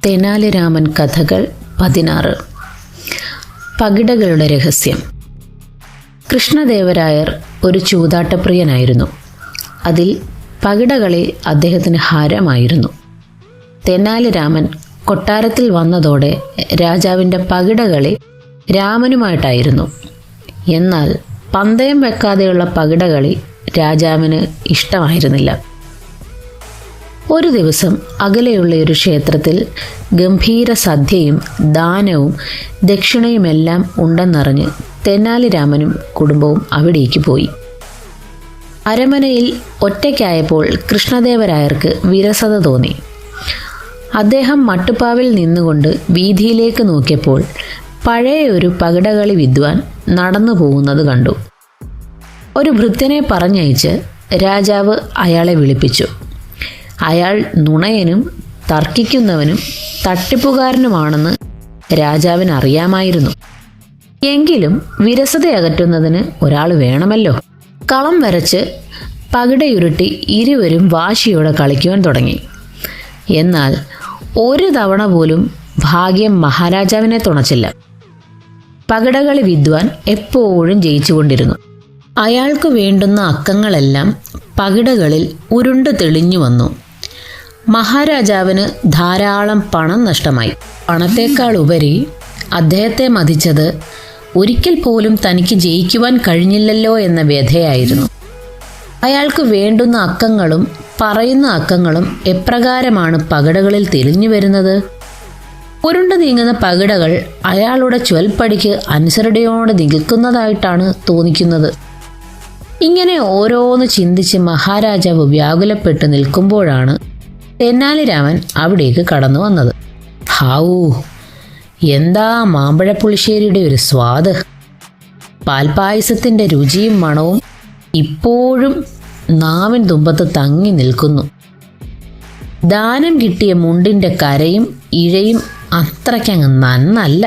തെനാലി രാമൻ കഥകൾ 16. പകിടകളുടെ രഹസ്യം. കൃഷ്ണദേവരായർ ഒരു ചൂതാട്ടപ്രിയനായിരുന്നു. അതിൽ പകിടകളി അദ്ദേഹത്തിന് ഹരമായിരുന്നു. തെനാലി രാമൻ കൊട്ടാരത്തിൽ വന്നതോടെ രാജാവിൻ്റെ പകിടകളി രാമനുമായിട്ടായിരുന്നു. എന്നാൽ പന്തയം വെക്കാതെയുള്ള പകിടകളി രാജാവിന് ഇഷ്ടമായിരുന്നില്ല. ഒരു ദിവസം അകലെയുള്ള ഒരു ക്ഷേത്രത്തിൽ ഗംഭീര സദ്യയും ദാനവും ദക്ഷിണയുമെല്ലാം ഉണ്ടെന്നറിഞ്ഞ് തെനാലി രാമനും കുടുംബവും അവിടേക്ക് പോയി. അരമനയിൽ ഒറ്റയ്ക്കായപ്പോൾ കൃഷ്ണദേവരായർക്ക് വിരസത തോന്നി. അദ്ദേഹം മട്ടുപ്പാവിൽ നിന്നുകൊണ്ട് വീതിയിലേക്ക് നോക്കിയപ്പോൾ പഴയ ഒരു പകിടകളി വിദ്വാൻ നടന്നു പോകുന്നത് കണ്ടു. ഒരു ഭൃത്യനെ പറഞ്ഞയച്ച് രാജാവ് അയാളെ വിളിപ്പിച്ചു. അയാൾ നുണയനും തർക്കിക്കുന്നവനും തട്ടിപ്പുകാരനുമാണെന്ന് രാജാവിന് അറിയാമായിരുന്നു. എങ്കിലും വിരസതയകറ്റുന്നതിന് ഒരാൾ വേണമല്ലോ. കളം വരച്ച് പകിടയുരുട്ടി ഇരുവരും വാശിയോടെ കളിക്കുവാൻ തുടങ്ങി. എന്നാൽ ഒരു തവണ പോലും ഭാഗ്യം മഹാരാജാവിനെ തുണച്ചില്ല. പകിടകളി വിദ്വാൻ എപ്പോഴും ജയിച്ചുകൊണ്ടിരുന്നു. അയാൾക്ക് വേണ്ടുന്ന അക്കങ്ങളെല്ലാം പകിടകളിൽ ഉരുണ്ടു തെളിഞ്ഞു വന്നു. മഹാരാജാവിന് ധാരാളം പണം നഷ്ടമായി. പണത്തേക്കാൾ ഉപരി അദ്ദേഹത്തെ മതിച്ചത് ഒരിക്കൽ പോലും തനിക്ക് ജയിക്കുവാൻ കഴിഞ്ഞില്ലല്ലോ എന്ന വ്യഥയായിരുന്നു. അയാൾക്ക് വേണ്ടുന്ന അക്കങ്ങളും പറയുന്ന അക്കങ്ങളും എപ്രകാരമാണ് പകിടകളിൽ തെളിഞ്ഞു വരുന്നത്? ഉരുണ്ടു നീങ്ങുന്ന പകിടകൾ അയാളുടെ ചൊൽപ്പടിക്ക് അനുസരണയോടെ നിൽക്കുന്നതായിട്ടാണ് തോന്നിക്കുന്നത്. ഇങ്ങനെ ഓരോന്ന് ചിന്തിച്ച് മഹാരാജാവ് വ്യാകുലപ്പെട്ട് നിൽക്കുമ്പോഴാണ് തെനാലി രാമൻ അവിടേക്ക് കടന്നു വന്നത്. ഹാവൂ, എന്താ മാമ്പഴപ്പുളിശ്ശേരിയുടെ ഒരു സ്വാദ്! പാൽപ്പായസത്തിൻ്റെ രുചിയും മണവും ഇപ്പോഴും നാവിൻ തുമ്പത്ത് തങ്ങി നിൽക്കുന്നു. ദാനം കിട്ടിയ മുണ്ടിൻ്റെ കരയും ഇഴയും അത്രയ്ക്കങ്ങ് നന്നല്ല.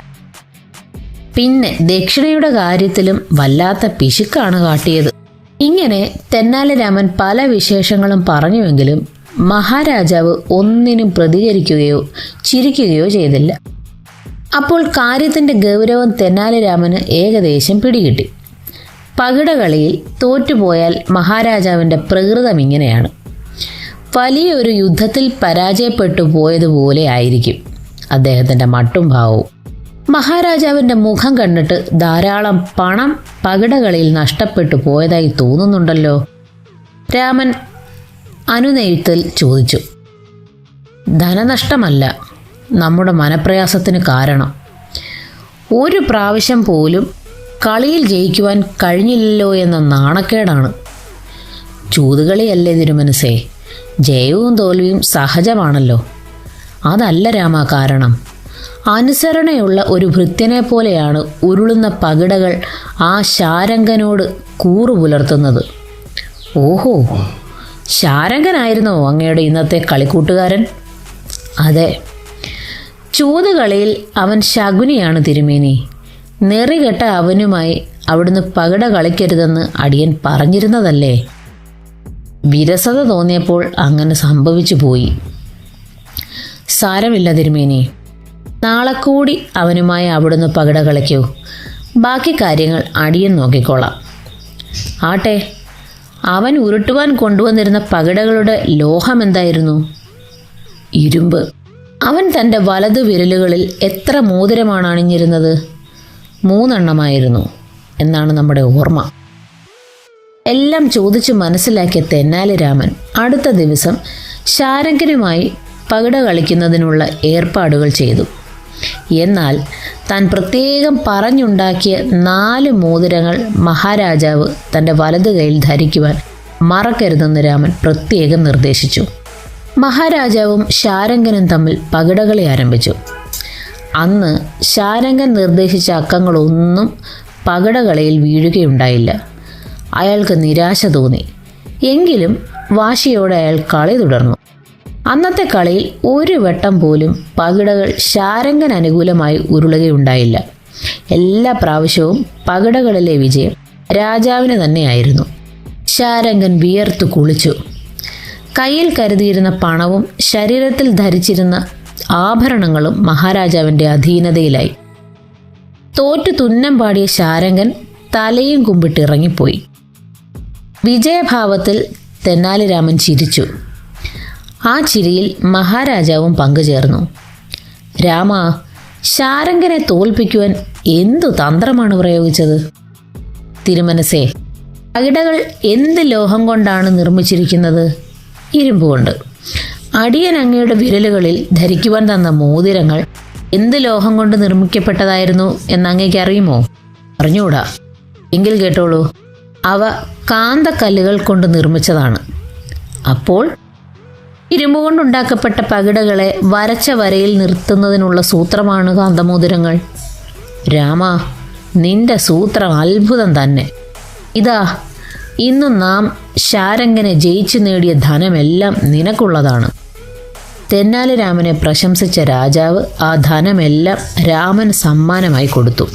പിന്നെ ദക്ഷിണയുടെ കാര്യത്തിലും വല്ലാത്ത പിശുക്കാണ് കാട്ടിയത്. ഇങ്ങനെ തെനാലി രാമൻ പല വിശേഷങ്ങളും പറഞ്ഞുവെങ്കിലും മഹാരാജാവ് ഒന്നിനും പ്രതികരിക്കുകയോ ചിരിക്കുകയോ ചെയ്തില്ല. അപ്പോൾ കാര്യത്തിൻ്റെ ഗൗരവം തെനാലി രാമന് ഏകദേശം പിടികിട്ടി. പകിടകളിയിൽ തോറ്റുപോയാൽ മഹാരാജാവിൻ്റെ പ്രകൃതം ഇങ്ങനെയാണ്. വലിയൊരു യുദ്ധത്തിൽ പരാജയപ്പെട്ടു പോയതുപോലെ ആയിരിക്കും അദ്ദേഹത്തിൻ്റെ മട്ടും ഭാവവും. മഹാരാജാവിൻ്റെ മുഖം കണ്ടിട്ട് ധാരാളം പണം പകിടകളിൽ നഷ്ടപ്പെട്ടു പോയതായി തോന്നുന്നുണ്ടല്ലോ. രാമൻ അനുനയത്തിൽ ചോദിച്ചു. ധനനഷ്ടമല്ല നമ്മുടെ മനപ്രയാസത്തിന് കാരണം. ഒരു പ്രാവശ്യം പോലും കളിയിൽ ജയിക്കുവാൻ കഴിഞ്ഞില്ലല്ലോ എന്ന നാണക്കേടാണ്. ചൂതുകളിയല്ലേ തിരുമനസേ, ജയവും തോൽവിയും സഹജമാണല്ലോ. അതല്ല രാമ കാരണം. അനുസരണയുള്ള ഒരു ഭൃത്യനെ പോലെയാണ് ഉരുളുന്ന പകിടകൾ ആ ശാരംഗനോട് കൂറു പുലർത്തുന്നത്. ഓഹോ, ശാരംഗനായിരുന്നോ അങ്ങയുടെ ഇന്നത്തെ കളിക്കൂട്ടുകാരൻ? അതെ, ചൂതുകളിയിൽ അവൻ ശകുനിയാണ് തിരുമേനി. നെറികെട്ട അവനുമായി അവിടുന്ന് പകിട കളിക്കരുതെന്ന് അടിയൻ പറഞ്ഞിരുന്നതല്ലേ. വിരസത തോന്നിയപ്പോൾ അങ്ങനെ സംഭവിച്ചു പോയി. സാരമില്ല തിരുമേനി, നാളെ കൂടി അവനുമായി അവിടുന്ന് പകിട കളിക്കൂ. ബാക്കി കാര്യങ്ങൾ അടിയൻ നോക്കിക്കോളാം. ആട്ടെ, അവൻ ഉരുട്ടുവാൻ കൊണ്ടുവന്നിരുന്ന പകിടകളുടെ ലോഹം എന്തായിരുന്നു? ഇരുമ്പ്. അവൻ തൻ്റെ വലതു വിരലുകളിൽ എത്ര മോതിരമാണ് അണിഞ്ഞിരുന്നത്? 3 എന്നാണ് നമ്മുടെ ഓർമ്മ. എല്ലാം ചോദിച്ചു മനസ്സിലാക്കിയ തെനാലി രാമൻ അടുത്ത ദിവസം ശാരംഗനുമായി പകിട കളിക്കുന്നതിനുള്ള ഏർപ്പാടുകൾ ചെയ്തു. എന്നാൽ താൻ പ്രത്യേകം പറഞ്ഞുണ്ടാക്കിയ 4 മോതിരങ്ങൾ മഹാരാജാവ് തൻ്റെ വലതു കൈയിൽ ധരിക്കുവാൻ മറക്കരുതെന്ന് രാമൻ പ്രത്യേകം നിർദ്ദേശിച്ചു. മഹാരാജാവും ശാരംഗനും തമ്മിൽ പകിടകളി ആരംഭിച്ചു. അന്ന് ശാരംഗൻ നിർദ്ദേശിച്ച അക്കങ്ങളൊന്നും പകിടകളിയിൽ വീഴുകയുണ്ടായില്ല. അയാൾക്ക് നിരാശ തോന്നി. എങ്കിലും വാശിയോടെ അയാൾ കളി തുടർന്നു. അന്നത്തെ കളിയിൽ ഒരു വട്ടം പോലും പകിടകൾ ശാരംഗന് അനുകൂലമായി ഉരുളുകയുണ്ടായില്ല. എല്ലാ പ്രാവശ്യവും പകിടകളിലെ വിജയം രാജാവിന് തന്നെയായിരുന്നു. ശാരംഗൻ വിയർത്തു കുളിച്ചു. കയ്യിൽ കരുതിയിരുന്ന പണവും ശരീരത്തിൽ ധരിച്ചിരുന്ന ആഭരണങ്ങളും മഹാരാജാവിൻ്റെ അധീനതയിലായി. തോറ്റു തുന്നം പാടിയ ശാരംഗൻ തലയും കുമ്പിട്ടിറങ്ങിപ്പോയി. വിജയഭാവത്തിൽ തെന്നാലിരാമൻ ചിരിച്ചു. ആ ചിരിയിൽ മഹാരാജാവും പങ്കുചേർന്നു. രാമ, ശാരംഗനെ തോൽപ്പിക്കുവാൻ എന്തു തന്ത്രമാണ് പ്രയോഗിച്ചത്? തിരുമനസേ, പകിടകൾ എന്ത് ലോഹം കൊണ്ടാണ് നിർമ്മിച്ചിരിക്കുന്നത്? ഇരുമ്പ് കൊണ്ട്. അടിയൻ അങ്ങയുടെ വിരലുകളിൽ ധരിക്കുവാൻ തന്ന മോതിരങ്ങൾ എന്ത് ലോഹം കൊണ്ട് നിർമ്മിക്കപ്പെട്ടതായിരുന്നു എന്ന് അങ്ങേക്ക് അറിയുമോ? അറിഞ്ഞൂടാ. എങ്കിൽ കേട്ടോളൂ, അവ കാന്തക്കല്ലുകൾ കൊണ്ട് നിർമ്മിച്ചതാണ്. അപ്പോൾ ഇരുമ്പ് കൊണ്ടുണ്ടാക്കപ്പെട്ട പകിടകളെ വരച്ച വരയിൽ നിർത്തുന്നതിനുള്ള സൂത്രമാണ് കാന്തമോതിരങ്ങൾ. രാമ, നിന്റെ സൂത്രം അത്ഭുതം തന്നെ. ഇതാ, ഇന്നു നാം ശാരംഗനെ ജയിച്ചു നേടിയ ധനമെല്ലാം നിനക്കുള്ളതാണ്. തെന്നാലിരാമനെ പ്രശംസിച്ച രാജാവ് ആ ധനമെല്ലാം രാമന് സമ്മാനമായി കൊടുത്തു.